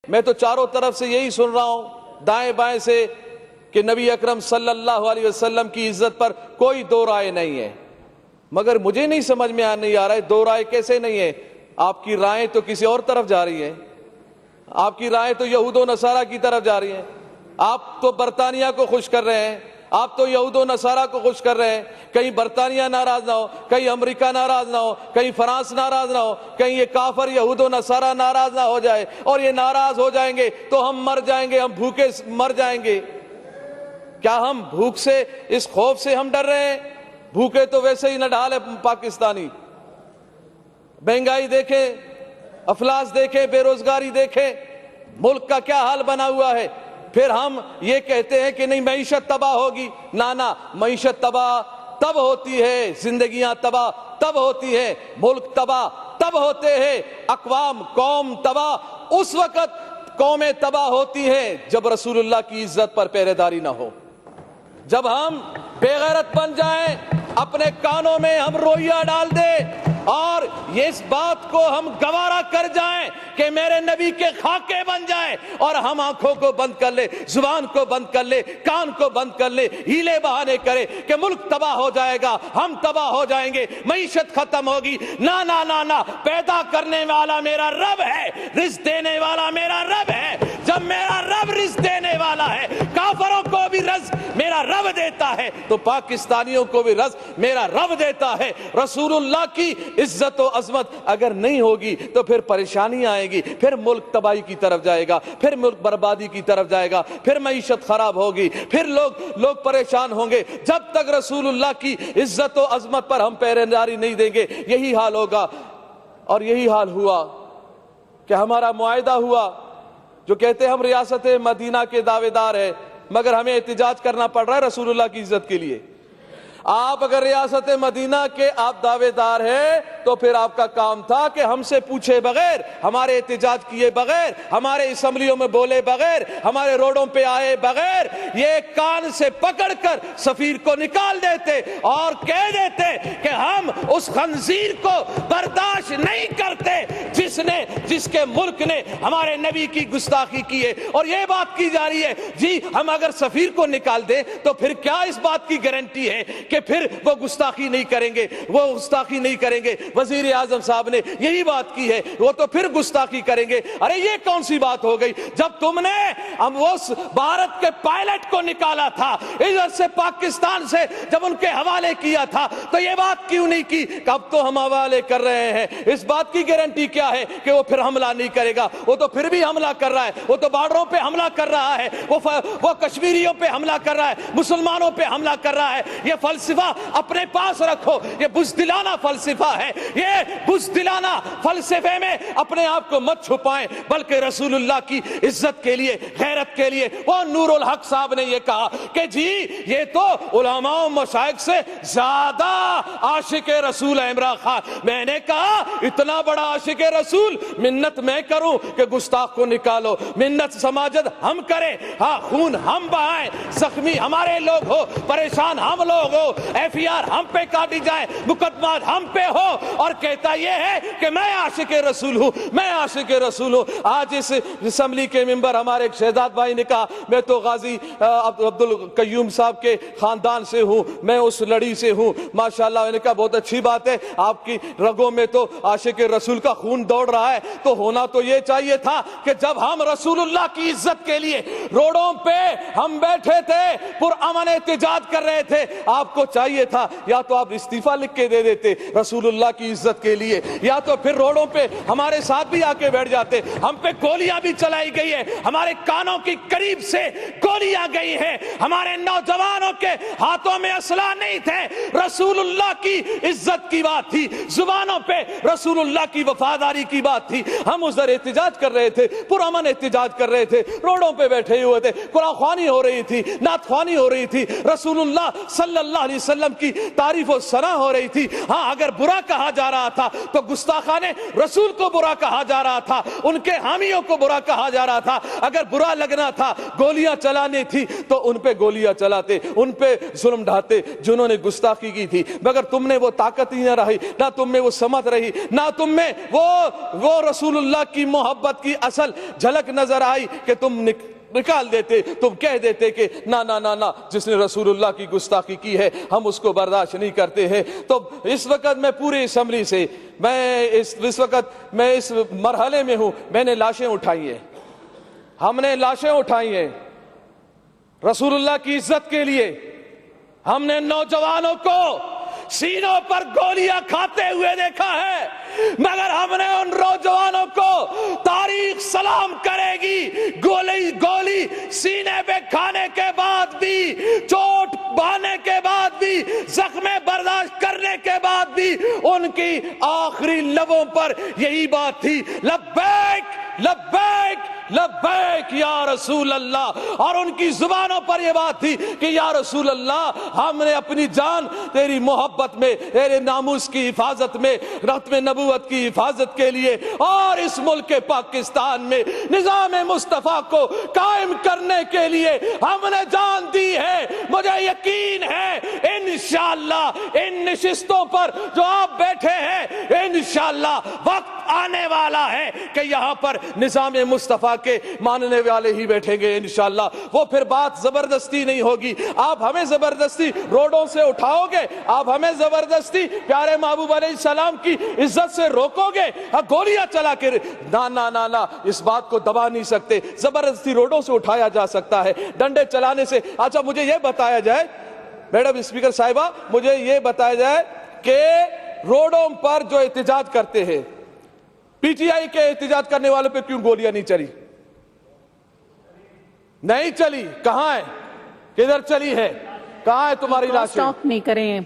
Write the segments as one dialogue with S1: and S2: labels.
S1: میں تو چاروں طرف سے یہی سن رہا ہوں دائیں بائیں سے کہ نبی اکرم صلی اللہ علیہ وسلم کی عزت پر کوئی دو رائے نہیں ہے، مگر مجھے نہیں سمجھ میں نہیں آ رہا ہے دو رائے کیسے نہیں ہے؟ آپ کی رائے تو کسی اور طرف جا رہی ہیں، آپ کی رائے تو یہود و نصارہ کی طرف جا رہی ہیں۔ آپ تو برطانیہ کو خوش کر رہے ہیں، آپ تو یہود و نصارہ کو خوش کر رہے ہیں۔ کہیں برطانیہ ناراض نہ ہو، کہیں امریکہ ناراض نہ ہو، کہیں فرانس ناراض نہ ہو، کہیں یہ کافر یہود و نصارہ ناراض نہ ہو جائے، اور یہ ناراض ہو جائیں گے تو ہم مر جائیں گے، ہم بھوکے مر جائیں گے۔ کیا ہم بھوک سے، اس خوف سے ہم ڈر رہے ہیں؟ بھوکے تو ویسے ہی نہ ڈھال ہے پاکستانی۔ مہنگائی دیکھیں، افلاس دیکھیں، بے روزگاری دیکھیں، ملک کا کیا حال بنا ہوا ہے۔ پھر ہم یہ کہتے ہیں کہ نہیں معیشت تباہ ہوگی۔ نہ، معیشت تباہ تب ہوتی ہے، زندگیاں تباہ تب ہوتی ہیں، ملک تباہ تب ہوتے ہیں، اقوام قوم تباہ اس وقت قومیں تباہ ہوتی ہیں جب رسول اللہ کی عزت پر پہرے داری نہ ہو، جب ہم بے غیرت بن جائیں، اپنے کانوں میں ہم روئیہ ڈال دیں اور اس بات کو ہم گوارا کر جائیں کہ میرے نبی کے خاکے بن جائیں، اور ہم آنکھوں کو بند کر لے، زبان کو بند کر لے، کان کو بند کر لے، ہیلے بہانے کرے کہ ملک تباہ ہو جائے گا، ہم تباہ ہو جائیں گے، معیشت ختم ہوگی۔ نہ، پیدا کرنے والا میرا رب ہے، رزق دینے والا میرا رب ہے۔ جب میرا رب رزق دینے والا ہے، کافروں کو بھی رزق میرا رب دیتا ہے، تو پاکستانیوں کو بھی رزق میرا رب دیتا ہے۔ رسول اللہ کی عزت و عظمت اگر نہیں ہوگی تو پھر پریشانی آئے گی، پھر ملک تباہی کی طرف جائے گا، پھر ملک بربادی کی طرف جائے گا، پھر معیشت خراب ہوگی، پھر لوگ پریشان ہوں گے۔ جب تک رسول اللہ کی عزت و عظمت پر ہم پہرے داری نہیں دیں گے، یہی حال ہوگا۔ اور یہی حال ہوا کہ ہمارا معاہدہ ہوا، جو کہتے ہیں ہم ریاست مدینہ کے دعوے دار ہیں، مگر ہمیں احتجاج کرنا پڑ رہا ہے رسول اللہ کی عزت کے لیے۔ آپ اگر ریاست مدینہ کے آپ دعوے دار ہیں تو پھر آپ کا کام تھا کہ ہم سے پوچھے بغیر، ہمارے احتجاج کیے بغیر، ہمارے اسمبلیوں میں بولے بغیر، ہمارے روڈوں پہ آئے بغیر، یہ کان سے پکڑ کر سفیر کو نکال دیتے اور کہہ دیتے کہ ہم اس خنزیر کو برداشت نہیں کرتے جس کے ملک نے ہمارے نبی کی گستاخی کی ہے۔ اور یہ بات کی جا رہی ہے جی ہم اگر سفیر کو نکال دیں تو پھر کیا اس بات کی گارنٹی ہے کہ پھر وہ گستاخی نہیں کریں گے، وہ گستاخی نہیں کریں گے؟ وزیر اعظم صاحب نے یہی بات کی ہے، وہ تو پھر گستاخی کریں گے۔ ارے یہ کون سی بات ہو گئی؟ جب تم نے اس بھارت کے پائلٹ کو نکالا تھا ادھر سے پاکستان سے، جب ان کے حوالے کیا تھا تو یہ بات کیوں نہیں کی کہ اب تو ہم حوالے کر رہے ہیں؟ اس بات کی گارنٹی کیا ہے کہ وہ پھر حملہ نہیں کرے گا؟ وہ تو پھر بھی حملہ کر رہا ہے، وہ تو بارڈروں پہ حملہ کر رہا ہے، وہ کشمیریوں پہ حملہ کر رہا ہے، مسلمانوں پہ حملہ کر رہا ہے۔ یہ فلسفہ اپنے پاس رکھو، یہ بزدلانہ فلسفہ ہے، یہ بزدلانہ فلسفے میں اپنے آپ کو مت چھپائیں، بلکہ رسول اللہ کی عزت کے لیے، غیرت کے لیے۔ وہ نور الحق صاحب نے یہ کہا کہ جی یہ تو علماء و مشائخ سے زیادہ عاشق رسول ہے عمران خان۔ میں نے کہا اتنا بڑا عاشق رسول منت میں کروں کہ گستاخ کو نکالو، منت سماجت ہم کریں، ہاں خون ہم بہائیں، زخمی ہمارے لوگ ہو، پریشان ہم لوگ ہو، ایف ای آر ہم پہ کاٹی جائے، مقدمات ہم پہ ہو، اور کہتا یہ ہے کہ میں عاشق رسول ہوں، میں عاشق رسول ہوں۔ آج اس اسمبلی کے ممبر ہمارے ایک شہزاد بھائی نے کہا میں تو غازی عبد القیوم صاحب کے خاندان سے ہوں، میں اس لڑی سے ہوں، ماشاءاللہ۔ میں نے کہا بہت اچھی بات ہے، آپ کی رگوں میں تو عاشق رسول کا خون دوڑ رہا ہے، تو ہونا تو یہ چاہیے تھا کہ جب ہم رسول اللہ کی عزت کے لیے روڈوں پہ ہم بیٹھے تھے، پرامن احتجاج کر رہے تھے، آپ کو چاہیے تھا یا تو آپ استعفیٰ لکھ کے دے دیتے رسول اللہ کی عزت کے لیے، یا تو پھر روڈوں پہ ہمارے ساتھ بھی آ کے بیٹھ جاتے۔ ہم پہ گولیاں بھی چلائی گئی ہیں، ہمارے کانوں کی قریب سے گولیاں گئی ہیں، ہمارے نوجوانوں کے ہاتھوں میں اسلحہ نہیں تھے، رسول اللہ کی عزت کی بات تھی، زبانوں پہ رسول اللہ کی وفاداری کی بات تھی۔ ہم ادھر احتجاج کر رہے تھے، پرامن احتجاج کر رہے تھے، روڈوں پہ بیٹھے ہوئے تھے، قرآن خوانی ہو رہی تھی، نعت خوانی ہو رہی تھی، رسول اللہ صلی اللہ علیہ وسلم کی تعریف و ثنا ہو رہی تھی. ہاں اگر برا کہا جا رہا تھا تو گستاخان رسول کو برا کہا جا رہا تھا, ان کے حامیوں کو برا کہا جا رہا تھا. اگر برا لگنا تھا, گولیاں چلانی تھی تو ان پہ گولیاں چلاتے, ان پہ ظلم ڈھاتے جنہوں نے گستاخی کی تھی. مگر تم نے وہ طاقت ہی نہ رہی, نہ تم میں وہ سمت رہی, نہ تم میں وہ رسول اللہ کی محبت کی اصل جھلک نظر آئی کہ تم نکال دیتے, تم کہہ دیتے کہ نا نا نا نا, جس نے رسول اللہ کی گستاخی کی ہے ہم اس کو برداشت نہیں کرتے ہیں. تو اس وقت میں پوری اسمبلی سے اس وقت میں اس مرحلے میں ہوں, میں نے لاشیں اٹھائی ہیں, ہم نے لاشیں اٹھائی ہیں رسول اللہ کی عزت کے لیے. ہم نے نوجوانوں کو سینوں پر گولیاں کھاتے ہوئے دیکھا ہے, مگر ہم نے ان نوجوانوں کو تاریخ سلام کرے گی, گولی سینے پہ کھانے کے بعد بھی, چوٹ پانے کے بعد بھی, زخم برداشت کرنے کے بعد بھی ان کی آخری لبوں پر یہی بات تھی, لبیک لبیک لبیک یا رسول اللہ. اور ان کی زبانوں پر یہ بات تھی کہ یا رسول اللہ, ہم نے اپنی جان تیری محبت میں, تیرے ناموس کی حفاظت میں, ختم نبوت کی حفاظت کے لیے اور اس ملک پاکستان میں نظام مصطفیٰ کو قائم کرنے کے لیے ہم نے جان دی ہے. مجھے یقین ہے انشاءاللہ ان نشستوں پر جو آپ بیٹھے ہیں, انشاءاللہ وقت آنے والا ہے کہ یہاں پر نظام مصطفیٰ کے ماننے والے ہی بیٹھیں گے انشاءاللہ. وہ پھر بات زبردستی نہیں ہوگی. آپ ہمیں زبردستی روڈوں سے اٹھاؤ گے, آپ ہمیں زبردستی پیارے محبوب علیہ السلام کی عزت سے روکو گے, گولیاں چلا کے نا نا نا نا, اس بات کو دبا نہیں سکتے. زبردستی روڈوں سے اٹھایا جا سکتا ہے, ڈنڈے چلانے سے. اچھا مجھے یہ بتایا جائے, میڈم اسپیکر صاحبہ, مجھے یہ بتایا جائے کہ روڈوں پر جو احتجاج کرتے ہیں, پی ٹی آئی کے احتجاج کرنے والوں پہ کیوں گولیاں نہیں چلی؟ نہیں چلی. کہاں ہے, کدھر چلی ہے, کہاں ہے تمہاری لاشیں؟
S2: سٹاپ نہیں کریں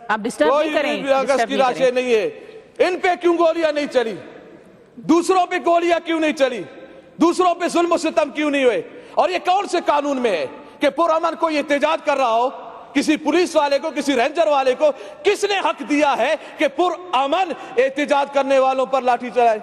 S2: آپ, ڈسٹرب نہیں کریں.
S1: کوئی اگست کی لاشیں نہیں ہے, ان پہ کیوں گولیاں نہیں چلی؟ دوسروں پہ گولیاں کیوں نہیں چلی؟ دوسروں پہ ظلم و ستم کیوں نہیں ہوئے؟ اور یہ کون سے قانون میں ہے کہ پرامن کوئی احتجاج کر رہا ہو, کسی پولیس والے کو, کسی رینجر والے کو کس نے حق دیا ہے کہ پرامن احتجاج کرنے والوں پر لاٹھی چلائے؟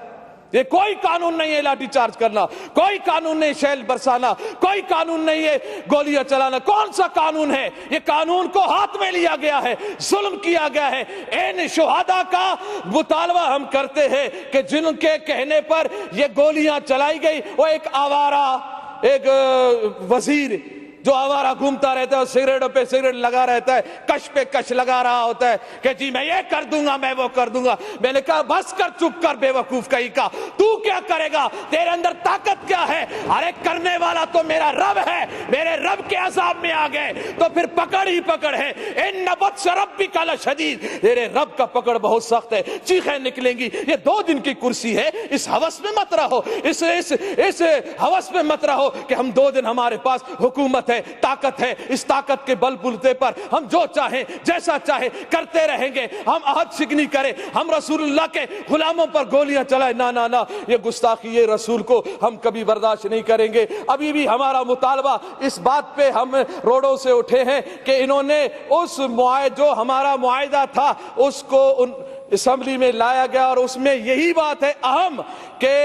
S1: یہ کوئی قانون نہیں ہے لاٹھی چارج کرنا, کوئی قانون نہیں شیل برسانا, کوئی قانون نہیں ہے گولیاں چلانا. کون سا قانون ہے؟ یہ قانون کو ہاتھ میں لیا گیا ہے, ظلم کیا گیا ہے. ان شہداء کا مطالبہ ہم کرتے ہیں کہ جن کے کہنے پر یہ گولیاں چلائی گئی, وہ ایک آوارہ, ایک وزیر جو آوارہ گھومتا رہتا ہے اور سگریٹوں پہ سگریٹ لگا رہتا ہے, کش پہ کش لگا رہا ہوتا ہے کہ جی میں یہ کر دوں گا, میں وہ کر دوں گا. میں نے کہا بس کر, چپ کر بے وقوف کہیں کا, تو کیا کرے گا؟ تیرے اندر طاقت کیا ہے؟ ارے کرنے والا تو میرا رب ہے, میرے رب کے عذاب میں آ گئے تو پھر پکڑ ہی پکڑ ہے. ان بطش ربک لشدید, تیرے رب کا پکڑ بہت سخت ہے, چیخیں نکلیں گی. یہ 2 دن کی کرسی ہے, اس ہوس میں مت رہو, اس ہوس میں مت رہو کہ ہم 2 دن ہمارے پاس حکومت ہے, طاقت ہے, اس طاقت کے بل بلتے پر ہم جو چاہیں جیسا چاہیں کرتے رہیں گے. ہم عہد شکنی کریں, ہم رسول اللہ کے غلاموں پر گولیاں چلائیں, نا نا نا, یہ گستاخی یہ رسول کو ہم کبھی برداشت نہیں کریں گے. ابھی بھی ہمارا مطالبہ اس بات پہ ہم روڈوں سے اٹھے ہیں کہ انہوں نے اس جو ہمارا معاہدہ تھا اس کو اسمبلی میں لایا گیا, اور اس میں یہی بات ہے اہم کہ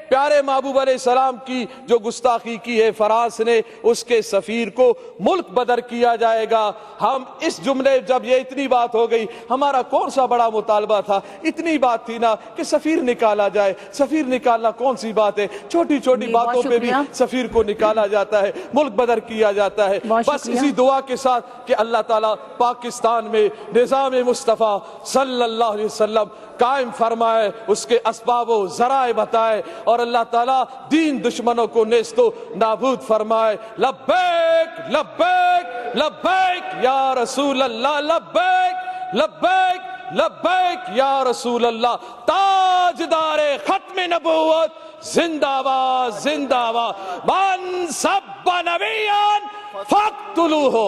S1: پیارے محبوب علیہ السلام کی جو گستاخی کی ہے فرانس نے, اس کے سفیر کو ملک بدر کیا جائے گا. ہم اس جملے, جب یہ اتنی بات ہو گئی, ہمارا کون سا بڑا مطالبہ تھا, اتنی بات تھی نا کہ سفیر نکالا جائے. سفیر نکالنا کون سی بات ہے, چھوٹی چھوٹی باتوں پہ بھی سفیر کو نکالا جاتا ہے, ملک بدر کیا جاتا ہے. بس اسی دعا کے ساتھ کہ اللہ تعالیٰ پاکستان میں نظام مصطفیٰ صلی اللہ علیہ وسلم قائم فرمائے, اس کے اسباب و ذرائع بتائے, اور اللہ تعالیٰ دین دشمنوں کو نیست و نابود فرمائے. لبیک لبیک لبیک یا رسول اللہ, لبیک لبیک لبیک یا رسول اللہ. تاجدار ختم نبوت زندہ باد زندہ باد. من سب نبیان فاقتلوہ.